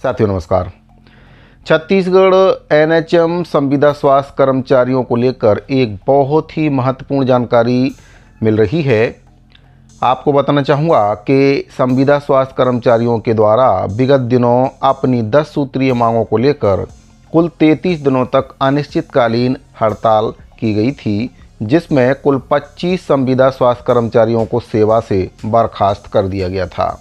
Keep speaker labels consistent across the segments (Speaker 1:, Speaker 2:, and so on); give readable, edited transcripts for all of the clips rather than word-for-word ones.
Speaker 1: साथियों नमस्कार। छत्तीसगढ़ एनएचएम संविदा स्वास्थ्य कर्मचारियों को लेकर एक बहुत ही महत्वपूर्ण जानकारी मिल रही है। आपको बताना चाहूँगा कि संविदा स्वास्थ्य कर्मचारियों के द्वारा विगत दिनों अपनी 10 सूत्रीय मांगों को लेकर कुल 33 दिनों तक अनिश्चितकालीन हड़ताल की गई थी, जिसमें कुल 25 संविदा स्वास्थ्य कर्मचारियों को सेवा से बर्खास्त कर दिया गया था।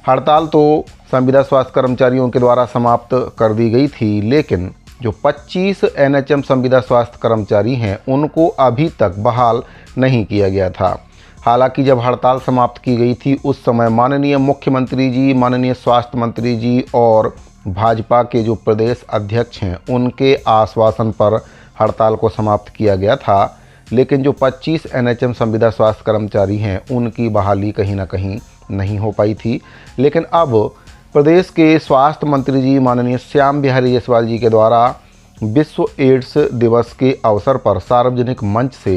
Speaker 1: हड़ताल तो संविदा स्वास्थ्य कर्मचारियों के द्वारा समाप्त कर दी गई थी, लेकिन जो 25 एनएचएम संविदा स्वास्थ्य कर्मचारी हैं उनको अभी तक बहाल नहीं किया गया था। हालांकि जब हड़ताल समाप्त की गई थी उस समय माननीय मुख्यमंत्री जी, माननीय स्वास्थ्य मंत्री जी और भाजपा के जो प्रदेश अध्यक्ष हैं उनके आश्वासन पर हड़ताल को समाप्त किया गया था, लेकिन जो 25 एनएचएम संविदा स्वास्थ्य कर्मचारी हैं उनकी बहाली कहीं ना कहीं नहीं हो पाई थी। लेकिन अब प्रदेश के स्वास्थ्य मंत्री जी माननीय श्याम बिहारी जायसवाल जी के द्वारा विश्व एड्स दिवस के अवसर पर सार्वजनिक मंच से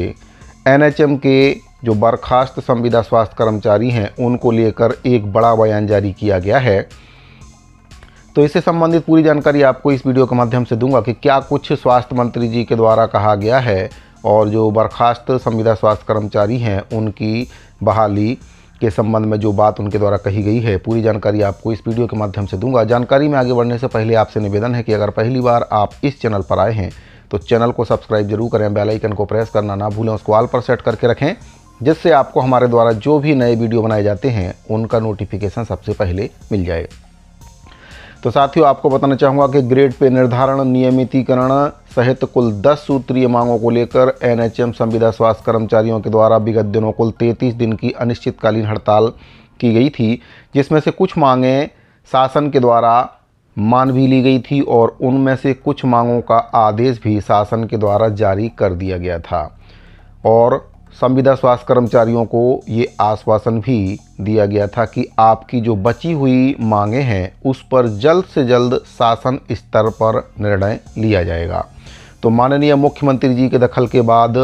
Speaker 1: एनएचएम के जो बर्खास्त संविदा स्वास्थ्य कर्मचारी हैं उनको लेकर एक बड़ा बयान जारी किया गया है। तो इससे संबंधित पूरी जानकारी आपको इस वीडियो के माध्यम से दूंगा कि क्या कुछ स्वास्थ्य मंत्री जी के द्वारा कहा गया है और जो बर्खास्त संविदा स्वास्थ्य कर्मचारी हैं उनकी बहाली के संबंध में जो बात उनके द्वारा कही गई है। पूरी जानकारी आपको इस वीडियो के माध्यम से दूंगा। जानकारी में आगे बढ़ने से पहले आपसे निवेदन है कि अगर पहली बार आप इस चैनल पर आए हैं तो चैनल को सब्सक्राइब जरूर करें, बेल आइकन को प्रेस करना ना भूलें, उसको ऑल पर सेट करके रखें, जिससे आपको हमारे द्वारा जो भी नए वीडियो बनाए जाते हैं उनका नोटिफिकेशन सबसे पहले मिल जाए। तो साथियों आपको बताना चाहूँगा कि ग्रेड पे निर्धारण, नियमितीकरण सहित कुल 10 सूत्रीय मांगों को लेकर एनएचएम संविदा स्वास्थ्य कर्मचारियों के द्वारा विगत दिनों कुल 33 दिन की अनिश्चितकालीन हड़ताल की गई थी, जिसमें से कुछ मांगें शासन के द्वारा मान भी ली गई थी और उनमें से कुछ मांगों का आदेश भी शासन के द्वारा जारी कर दिया गया था। और संविदा स्वास्थ्य कर्मचारियों को ये आश्वासन भी दिया गया था कि आपकी जो बची हुई मांगें हैं उस पर जल्द से जल्द शासन स्तर पर निर्णय लिया जाएगा। तो माननीय मुख्यमंत्री जी के दखल के बाद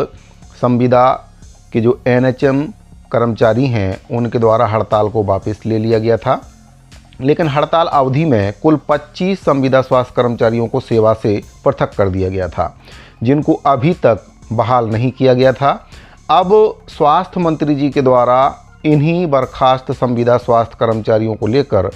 Speaker 1: संविदा के जो एनएचएम कर्मचारी हैं उनके द्वारा हड़ताल को वापस ले लिया गया था, लेकिन हड़ताल अवधि में कुल 25 संविदा स्वास्थ्य कर्मचारियों को सेवा से पृथक कर दिया गया था, जिनको अभी तक बहाल नहीं किया गया था। अब स्वास्थ्य मंत्री जी के द्वारा इन्हीं बर्खास्त संविदा स्वास्थ्य कर्मचारियों को लेकर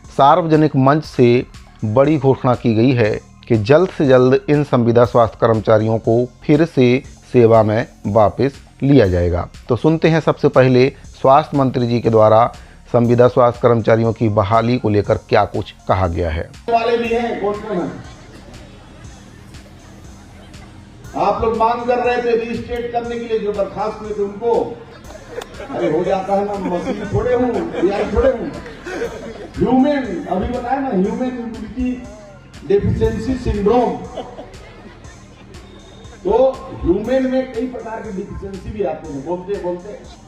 Speaker 1: सार्वजनिक मंच से बड़ी घोषणा की गई है कि जल्द से जल्द इन संविदा स्वास्थ्य कर्मचारियों को फिर से सेवा में वापस लिया जाएगा। तो सुनते हैं सबसे पहले स्वास्थ्य मंत्री जी के द्वारा संविदा स्वास्थ्य कर्मचारियों की बहाली को लेकर क्या कुछ कहा गया है।
Speaker 2: वाले भी हैं कोर्ट में, आप लोग मांग कर रहे थे रीस्टेट करने के लिए, जो बर्खास्त हुए थे उनको। अरे हो जाता है ना, मशीन थोड़े हूँ, एआई थोड़े हूँ। ह्यूमन, अभी बताया ना, ह्यूमन इम्यूनिटी डेफिशिएंसी सिंड्रोम। तो ह्यूमन में कई प्रकार की डिफिशिएंसी भी आते हैं, बोलते बोलते।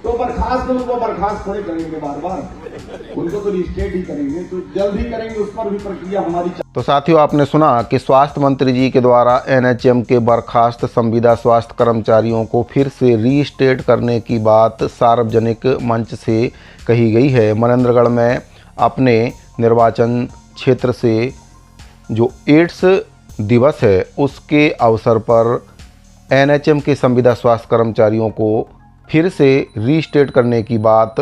Speaker 2: तो बर्खास्त उनको बर्खास्त थोड़े करेंगे बार बार, उनको तो रीस्टेट ही करेंगे, तो जल्द ही करेंगे, उस पर भी प्रक्रिया हमारी।
Speaker 1: तो साथियों आपने सुना कि स्वास्थ्य मंत्री जी के द्वारा एनएचएम के बर्खास्त संविदा स्वास्थ्य कर्मचारियों को फिर से रीस्टेट करने की बात सार्वजनिक मंच से कही गई है। मनेंद्रगढ़ में अपने निर्वाचन क्षेत्र से जो एड्स दिवस है उसके अवसर पर एनएचएम के संविदा स्वास्थ्य कर्मचारियों को फिर से रीस्टेट करने की बात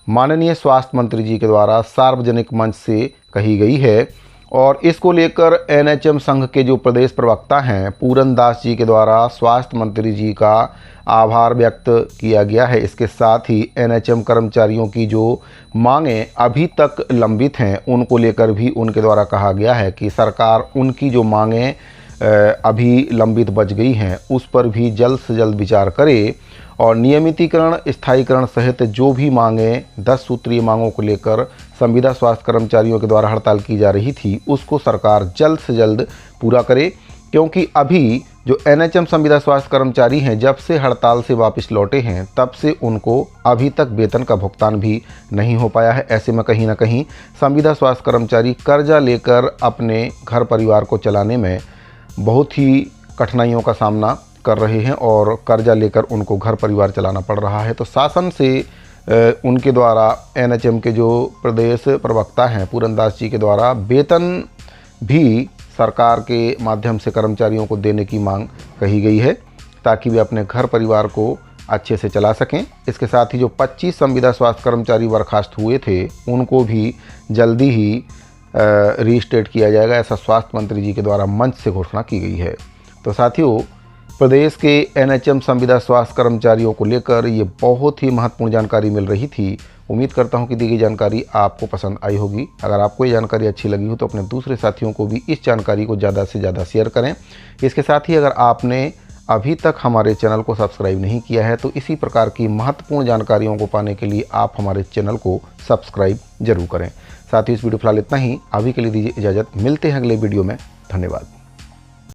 Speaker 1: माननीय स्वास्थ्य मंत्री जी के द्वारा सार्वजनिक मंच से कही गई है। और इसको लेकर एनएचएम संघ के जो प्रदेश प्रवक्ता हैं पूरन दास जी के द्वारा स्वास्थ्य मंत्री जी का आभार व्यक्त किया गया है। इसके साथ ही एनएचएम कर्मचारियों की जो मांगें अभी तक लंबित हैं उनको लेकर भी उनके द्वारा कहा गया है कि सरकार उनकी जो मांगें अभी लंबित बच गई हैं उस पर भी जल्द से जल्द विचार करे और नियमितीकरण, स्थायीकरण सहित जो भी मांगें 10 सूत्रीय मांगों को लेकर संविदा स्वास्थ्य कर्मचारियों के द्वारा हड़ताल की जा रही थी उसको सरकार जल्द से जल्द पूरा करे, क्योंकि अभी जो एनएचएम संविदा स्वास्थ्य कर्मचारी हैं जब से हड़ताल से वापस लौटे हैं तब से उनको अभी तक वेतन का भुगतान भी नहीं हो पाया है। ऐसे में कहीं ना कहीं संविदा स्वास्थ्य कर्मचारी कर्जा लेकर अपने घर परिवार को चलाने में बहुत ही कठिनाइयों का सामना कर रहे हैं और कर्जा लेकर उनको घर परिवार चलाना पड़ रहा है। तो शासन से उनके द्वारा एनएचएम के जो प्रदेश प्रवक्ता हैं पूरनदास जी के द्वारा वेतन भी सरकार के माध्यम से कर्मचारियों को देने की मांग कही गई है, ताकि वे अपने घर परिवार को अच्छे से चला सकें। इसके साथ ही जो 25 संविदा स्वास्थ्य कर्मचारी बर्खास्त हुए थे उनको भी जल्दी ही रीस्टेट किया जाएगा, ऐसा स्वास्थ्य मंत्री जी के द्वारा मंच से घोषणा की गई है। तो साथियों, प्रदेश के एनएचएम संविदा स्वास्थ्य कर्मचारियों को लेकर ये बहुत ही महत्वपूर्ण जानकारी मिल रही थी। उम्मीद करता हूँ कि दी गई जानकारी आपको पसंद आई होगी। अगर आपको ये जानकारी अच्छी लगी हो तो अपने दूसरे साथियों को भी इस जानकारी को ज़्यादा से ज़्यादा शेयर करें। इसके साथ ही अगर आपने अभी तक हमारे चैनल को सब्सक्राइब नहीं किया है तो इसी प्रकार की महत्वपूर्ण जानकारियों को पाने के लिए आप हमारे चैनल को सब्सक्राइब जरूर करें। साथ ही इस वीडियो फिलहाल इतना ही। अभी के लिए दीजिए इजाज़त, मिलते हैं अगले वीडियो में। धन्यवाद।